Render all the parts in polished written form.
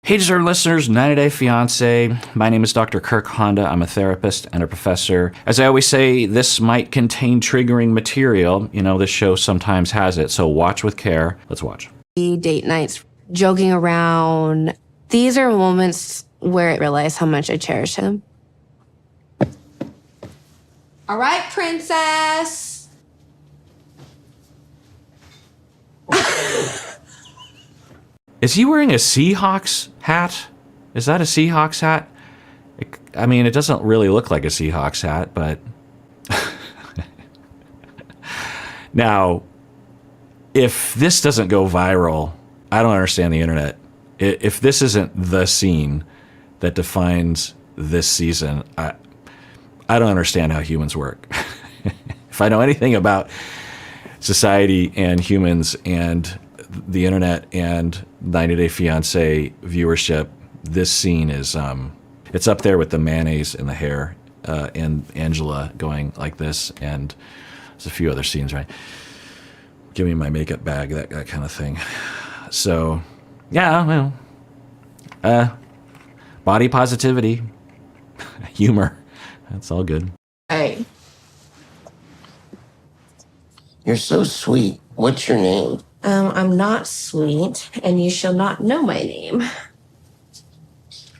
Hey, dear listeners, 90-Day Fiancé. My name is Dr. Kirk Honda. I'm a therapist and a professor. As I always say, this might contain triggering material. You know, this show sometimes has it, so watch with care. Let's watch. Date nights, joking around. These are moments where I realize how much I cherish him. All right, princess. Is he wearing a Seahawks hat? Is that a Seahawks hat? I mean, it doesn't really look like a Seahawks hat, but... Now, if this doesn't go viral, I don't understand the internet. If this isn't the scene that defines this season, I don't understand how humans work. If I know anything about society and humans and the internet and 90-Day Fiancé viewership, this scene is it's up there with the mayonnaise in the hair and Angela going like this, and there's a few other scenes, right? Give me my makeup bag, that kind of thing. So yeah, well, body positivity, humor, that's all good. Hey. You're so sweet. What's your name? I'm not sweet, and you shall not know my name.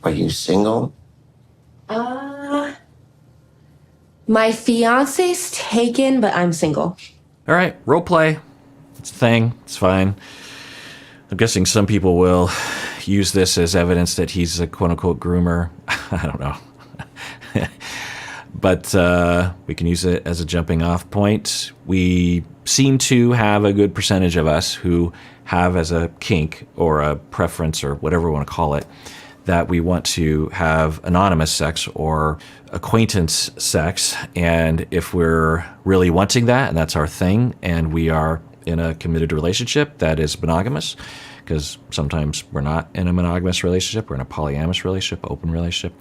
Are you single? My fiance's taken, but I'm single. All right, role play. It's a thing. It's fine. I'm guessing some people will use this as evidence that he's a quote-unquote groomer. I don't know. But we can use it as a jumping off point. We seem to have a good percentage of us who have as a kink or a preference or whatever we want to call it, that we want to have anonymous sex or acquaintance sex. And if we're really wanting that, and that's our thing, and we are in a committed relationship that is monogamous, because sometimes we're not in a monogamous relationship, we're in a polyamorous relationship, open relationship.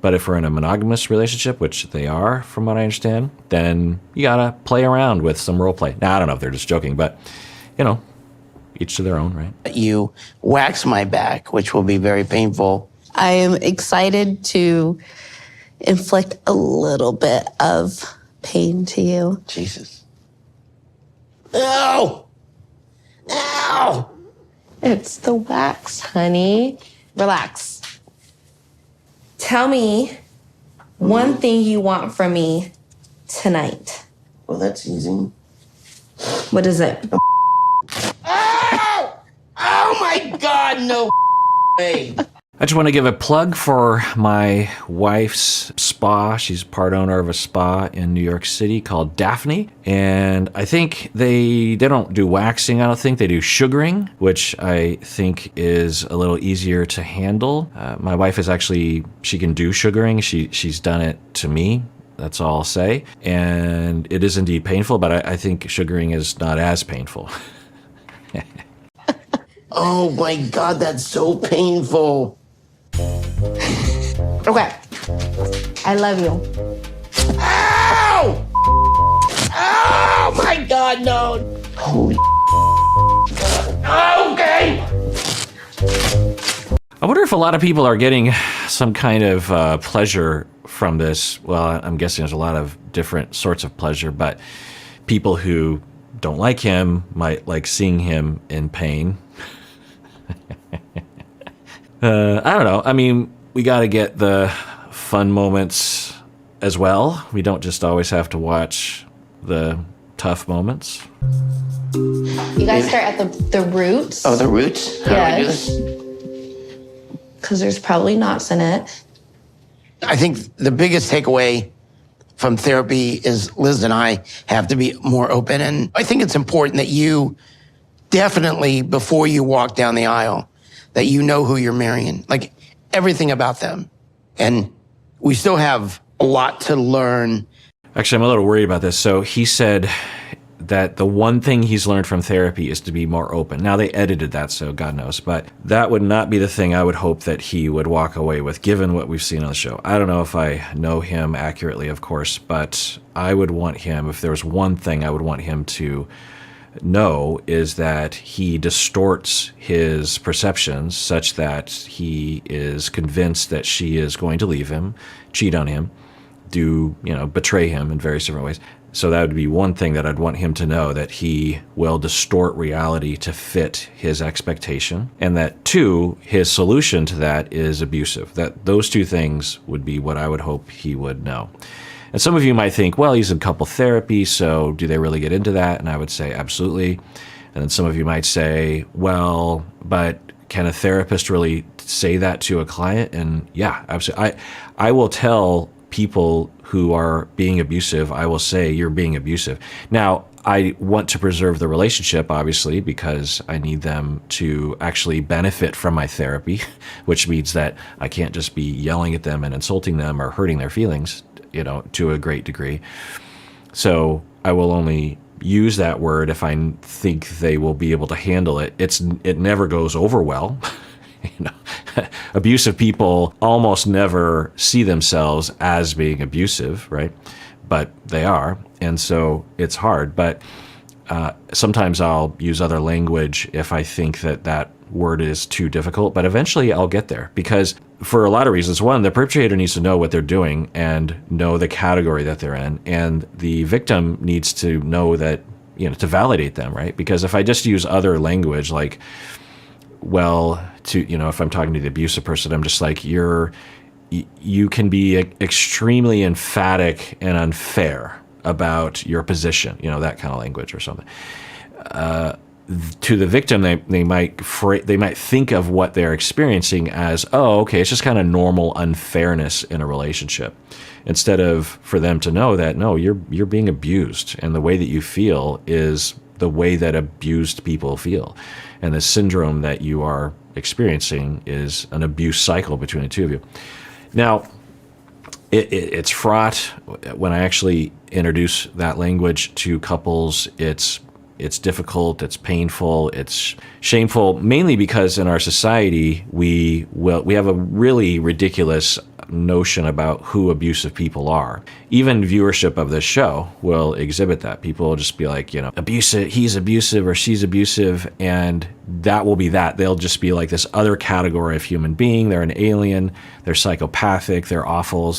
But if we're in a monogamous relationship, which they are, from what I understand, then you gotta play around with some role play. Now, I don't know if they're just joking, but, you know, each to their own, right? You wax my back, which will be very painful. I am excited to inflict a little bit of pain to you. Jesus. Ow! Ow! It's the wax, honey. Relax. Tell me one thing you want from me tonight. Well, that's easy. What is it? Ow! Oh my God, no way. I just want to give a plug for my wife's spa. She's part owner of a spa in New York City called Daphne. And I think they don't do waxing, I don't think. They do sugaring, which I think is a little easier to handle. My wife is actually, she can do sugaring. She's done it to me. That's all I'll say. And it is indeed painful, but I think sugaring is not as painful. Oh my God, that's so painful. Okay. I love you. Ow! Oh my God, no. Holy okay. I wonder if a lot of people are getting some kind of pleasure from this. Well, I'm guessing there's a lot of different sorts of pleasure, but people who don't like him might like seeing him in pain. I don't know. I mean, we got to get the fun moments as well. We don't just always have to watch the tough moments. You guys start at the roots. Oh, the roots? How do we do this? Because there's probably knots in it. I think the biggest takeaway from therapy is Liz and I have to be more open. And I think it's important that you definitely, before you walk down the aisle, that you know who you're marrying, like everything about them. And we still have a lot to learn. Actually, I'm a little worried about this. So he said that the one thing he's learned from therapy is to be more open. Now, they edited that, so God knows. But that would not be the thing I would hope that he would walk away with, given what we've seen on the show. I don't know if I know him accurately, of course, but I would want him, if there was one thing I would want him to know is that he distorts his perceptions such that he is convinced that she is going to leave him, cheat on him, betray him in various different ways. So that would be one thing that I'd want him to know, that he will distort reality to fit his expectation. And that, two, his solution to that is abusive. That those two things would be what I would hope he would know. And some of you might think, well, he's in couple therapy, so do they really get into that? And I would say absolutely. And then some of you might say, well, but can a therapist really say that to a client? And yeah, absolutely. I will tell people who are being abusive, I will say, you're being abusive. Now, I want to preserve the relationship, obviously, because I need them to actually benefit from my therapy, which means that I can't just be yelling at them and insulting them or hurting their feelings, to a great degree. So I will only use that word if I think they will be able to handle it. It never goes over well. Abusive people almost never see themselves as being abusive, right? But they are, and so it's hard. But sometimes I'll use other language if I think that word is too difficult, but eventually I'll get there, because for a lot of reasons. One, the perpetrator needs to know what they're doing and know the category that they're in, and the victim needs to know that, to validate them, right? Because if I just use other language, like, well, if I'm talking to the abusive person, I'm just like, you can be extremely emphatic and unfair about your position, that kind of language or something. To the victim, they might think of what they're experiencing as, oh, okay, it's just kind of normal unfairness in a relationship, instead of for them to know that, no, you're being abused, and the way that you feel is the way that abused people feel, and the syndrome that you are experiencing is an abuse cycle between the two of you. Now, it's fraught when I actually introduce that language to couples. It's difficult, it's painful, it's shameful, mainly because in our society we have a really ridiculous notion about who abusive people are. Even viewership of this show will exhibit that. People will just be like, abusive, he's abusive or she's abusive, and that will be that. They'll just be like this other category of human being. They're an alien, they're psychopathic, they're awful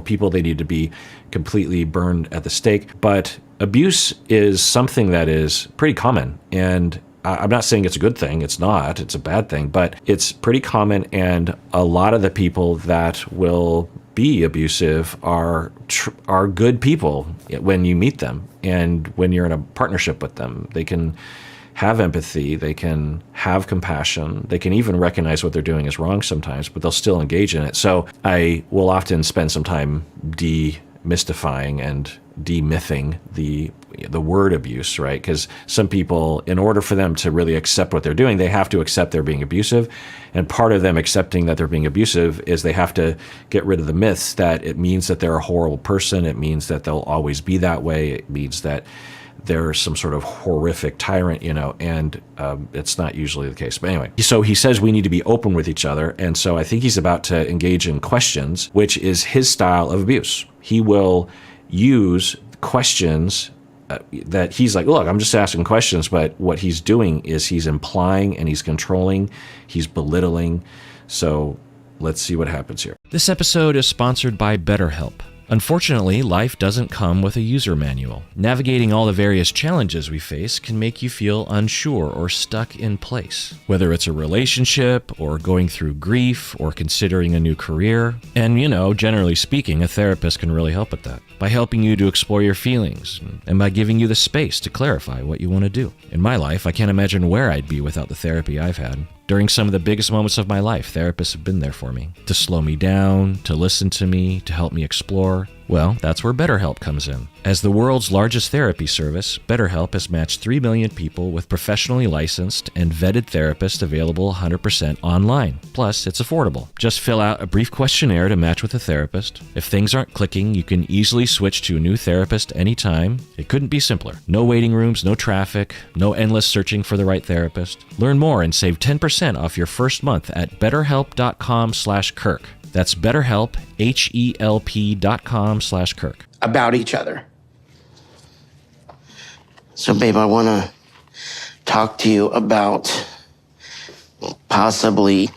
people, they need to be completely burned at the stake. But abuse is something that is pretty common, and I'm not saying it's a good thing. It's not. It's a bad thing, but it's pretty common, and a lot of the people that will be abusive are good people when you meet them, and when you're in a partnership with them. They can have empathy, they can have compassion, they can even recognize what they're doing is wrong sometimes, but they'll still engage in it. So I will often spend some time demystifying and demything the word abuse, right? Because some people, in order for them to really accept what they're doing, they have to accept they're being abusive. And part of them accepting that they're being abusive is they have to get rid of the myths that it means that they're a horrible person. It means that they'll always be that way. It means that they're some sort of horrific tyrant, and it's not usually the case. But anyway, so he says we need to be open with each other. And so I think he's about to engage in questions, which is his style of abuse. He will use questions that he's like, look, I'm just asking questions, but what he's doing is he's implying and he's controlling, he's belittling. So let's see what happens here. This episode is sponsored by BetterHelp. Unfortunately, life doesn't come with a user manual. Navigating all the various challenges we face can make you feel unsure or stuck in place. Whether it's a relationship, or going through grief, or considering a new career. And, generally speaking, a therapist can really help with that. By helping you to explore your feelings, and by giving you the space to clarify what you want to do. In my life, I can't imagine where I'd be without the therapy I've had. During some of the biggest moments of my life, therapists have been there for me. To slow me down, to listen to me, to help me explore. Well, that's where BetterHelp comes in. As the world's largest therapy service, BetterHelp has matched 3 million people with professionally licensed and vetted therapists available 100% online. Plus, it's affordable. Just fill out a brief questionnaire to match with a therapist. If things aren't clicking, you can easily switch to a new therapist anytime. It couldn't be simpler. No waiting rooms, no traffic, no endless searching for the right therapist. Learn more and save 10% off your first month at betterhelp.com/Kirk. That's BetterHelp, HELP.com/Kirk. About each other. So, babe, I want to talk to you about possibly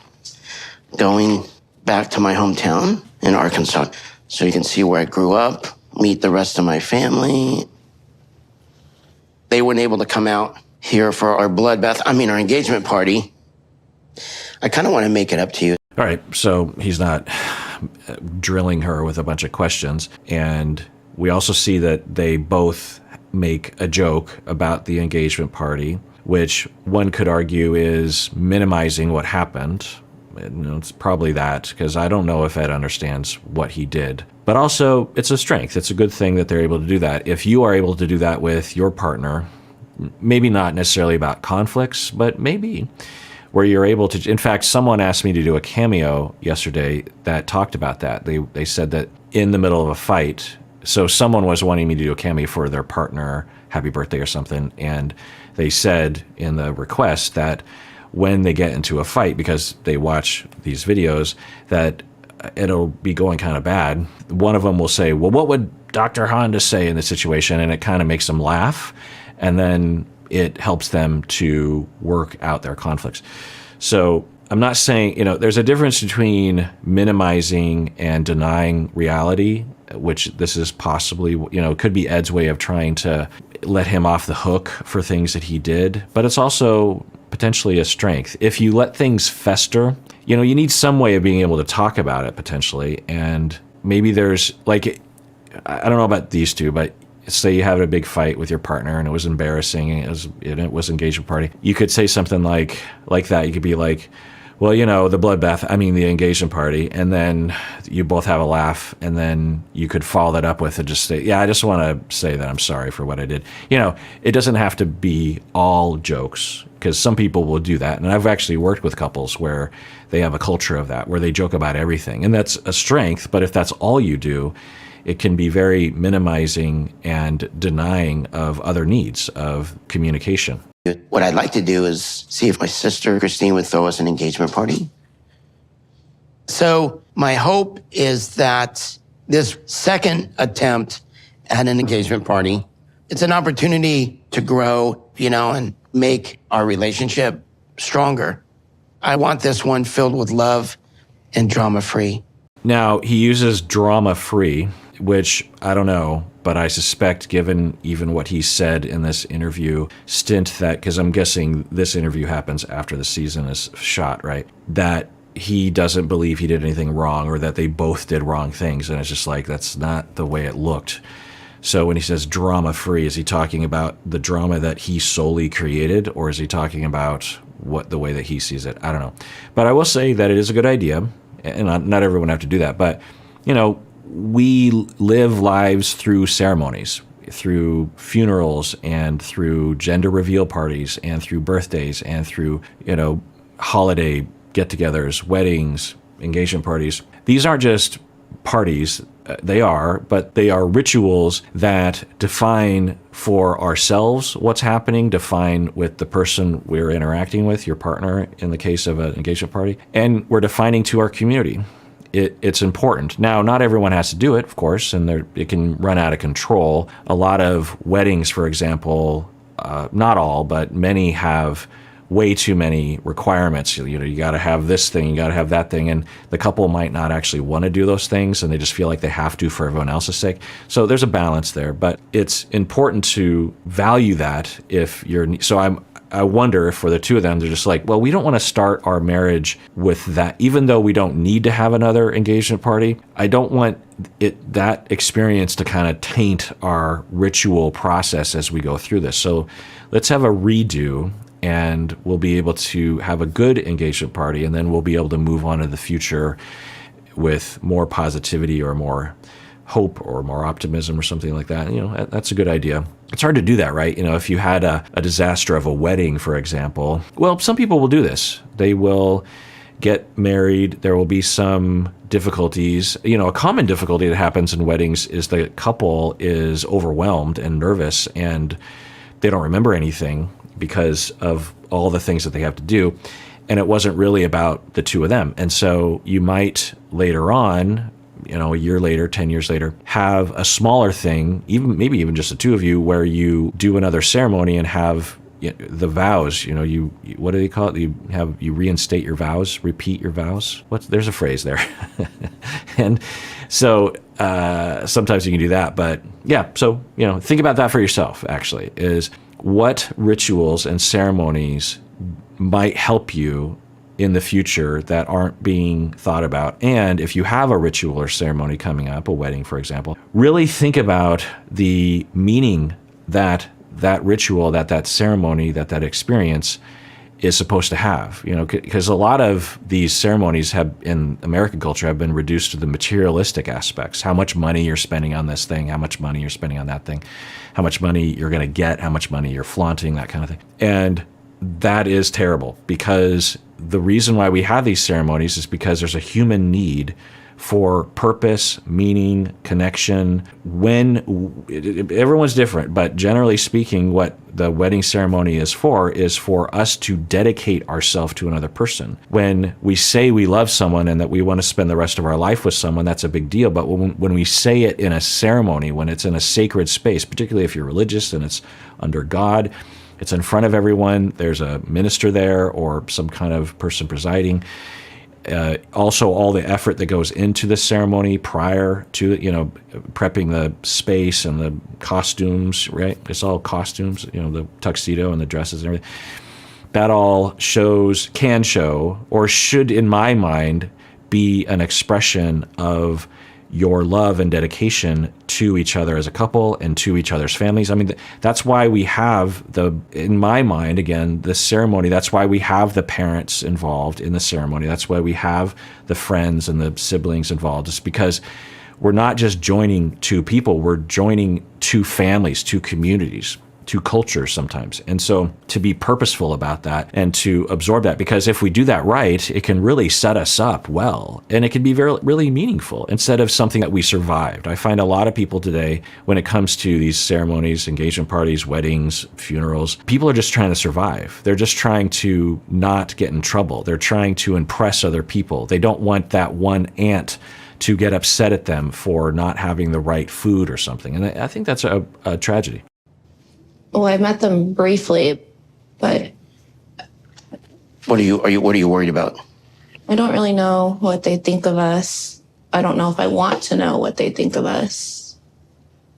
going back to my hometown in Arkansas so you can see where I grew up, meet the rest of my family. They weren't able to come out here for our our engagement party. I kind of want to make it up to you. All right, so he's not drilling her with a bunch of questions. And we also see that they both make a joke about the engagement party, which one could argue is minimizing what happened. It's probably that, because I don't know if Ed understands what he did. But also, it's a strength. It's a good thing that they're able to do that. If you are able to do that with your partner, maybe not necessarily about conflicts, but maybe where you're able to. In fact, someone asked me to do a cameo yesterday that talked about that. They said that in the middle of a fight, so someone was wanting me to do a cameo for their partner, happy birthday or something, and they said in the request that when they get into a fight, because they watch these videos, that it'll be going kind of bad. One of them will say, well, what would Dr. Honda say in this situation? And it kind of makes them laugh. And then it helps them to work out their conflicts. So I'm not saying, there's a difference between minimizing and denying reality, which this is possibly, could be Ed's way of trying to let him off the hook for things that he did. But it's also potentially a strength. If you let things fester, you need some way of being able to talk about it potentially. And maybe there's I don't know about these two, but say you have a big fight with your partner and it was embarrassing and it was engagement party. You could say something like that. You could be like, well, the bloodbath, the engagement party. And then you both have a laugh, and then you could follow that up with and just say, yeah, I just want to say that I'm sorry for what I did. It doesn't have to be all jokes, because some people will do that. And I've actually worked with couples where they have a culture of that, where they joke about everything. And that's a strength, but if that's all you do, it can be very minimizing and denying of other needs of communication. What I'd like to do is see if my sister, Christine, would throw us an engagement party. So my hope is that this second attempt at an engagement party, it's an opportunity to grow, and make our relationship stronger. I want this one filled with love and drama-free. Now, he uses drama-free, which I don't know, but I suspect, given even what he said in this interview stint, that, because I'm guessing this interview happens after the season is shot, right? That he doesn't believe he did anything wrong, or that they both did wrong things. And it's just like, that's not the way it looked. So when he says drama-free, is he talking about the drama that he solely created, or is he talking about the way that he sees it? I don't know. But I will say that it is a good idea, and not everyone have to do that. But, we live lives through ceremonies, through funerals, and through gender reveal parties, and through birthdays, and through, holiday get-togethers, weddings, engagement parties. These aren't just parties. They are, but they are rituals that define for ourselves what's happening, define with the person we're interacting with, your partner in the case of an engagement party, and we're defining to our community. It's important. Now, not everyone has to do it, of course, and it can run out of control. A lot of weddings, for example, not all, but many have way too many requirements. You got to have this thing, you got to have that thing, and the couple might not actually want to do those things, and they just feel like they have to for everyone else's sake. So there's a balance there, but it's important to value that if you're. So I wonder if for the two of them, they're just like, well, we don't want to start our marriage with that, even though we don't need to have another engagement party. I don't want that experience to kind of taint our ritual process as we go through this. So let's have a redo, and we'll be able to have a good engagement party, and then we'll be able to move on to the future with more positivity or more hope or more optimism or something like that. That's a good idea. It's hard to do that, right? If you had a disaster of a wedding, for example, well, some people will do this. They will get married. There will be some difficulties. A common difficulty that happens in weddings is the couple is overwhelmed and nervous, and they don't remember anything because of all the things that they have to do. And it wasn't really about the two of them. And so you might later on, a year later, 10 years later, have a smaller thing, maybe even just the two of you, where you do another ceremony and have, the vows, you what do they call it? You reinstate your vows, repeat your vows. There's a phrase there. And so sometimes you can do that, but yeah, so think about that for yourself. Actually, is what rituals and ceremonies might help you in the future that aren't being thought about. And if you have a ritual or ceremony coming up, a wedding, for example, really think about the meaning that ritual, that ceremony, that experience is supposed to have, because a lot of these ceremonies in American culture have been reduced to the materialistic aspects. How much money you're spending on this thing, how much money you're spending on that thing, how much money you're going to get, how much money you're flaunting, that kind of thing. And that is terrible, because the reason why we have these ceremonies is because there's a human need for purpose, meaning, connection. Everyone's different, but generally speaking, what the wedding ceremony is for us to dedicate ourselves to another person. When we say we love someone and that we want to spend the rest of our life with someone, that's a big deal. But when we say it in a ceremony, when it's in a sacred space, particularly if you're religious and it's under God, it's in front of everyone, there's a minister there or some kind of person presiding. Also, all the effort that goes into the ceremony prior to, prepping the space and the costumes, right? It's all costumes, the tuxedo and the dresses and everything. That all can show, or should, in my mind, be an expression of your love and dedication to each other as a couple and to each other's families. I mean, that's why we have in my mind, again, the ceremony, that's why we have the parents involved in the ceremony. That's why we have the friends and the siblings involved. It's because we're not just joining two people, we're joining two families, two communities, two cultures sometimes. And so to be purposeful about that and to absorb that, because if we do that right, it can really set us up well, and it can be really meaningful instead of something that we survived. I find a lot of people today, when it comes to these ceremonies, engagement parties, weddings, funerals, people are just trying to survive. They're just trying to not get in trouble. They're trying to impress other people. They don't want that one aunt to get upset at them for not having the right food or something. And I think that's a tragedy. Well, I met them briefly, but What are you worried about? I don't really know what they think of us. I don't know if I want to know what they think of us.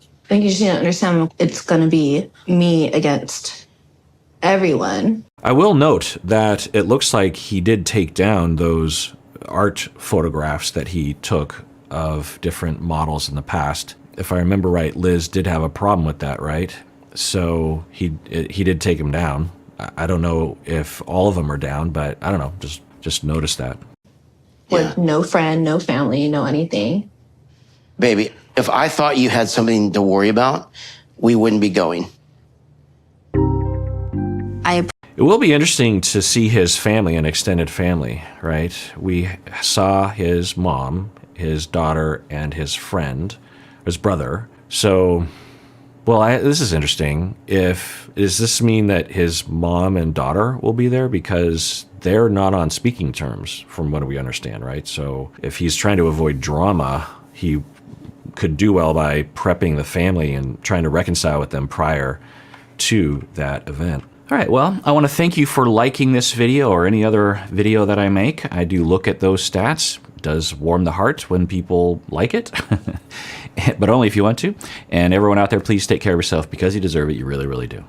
I think you just need to understand it's going to be me against everyone. I will note that it looks like he did take down those art photographs that he took of different models in the past. If I remember right, Liz did have a problem with that, right? So he did take them down. I don't know if all of them are down, but I don't know. Just notice that. With no friend, no family, no anything. Baby, if I thought you had something to worry about, we wouldn't be going. It will be interesting to see his family and extended family, right? We saw his mom, his daughter, and his friend, his brother. So, this is interesting. Does this mean that his mom and daughter will be there? Because they're not on speaking terms, from what we understand, right? So if he's trying to avoid drama, he could do well by prepping the family and trying to reconcile with them prior to that event. All right, well, I want to thank you for liking this video or any other video that I make. I do look at those stats. It does warm the heart when people like it, but only if you want to. And everyone out there, please take care of yourself because you deserve it. You really, really do.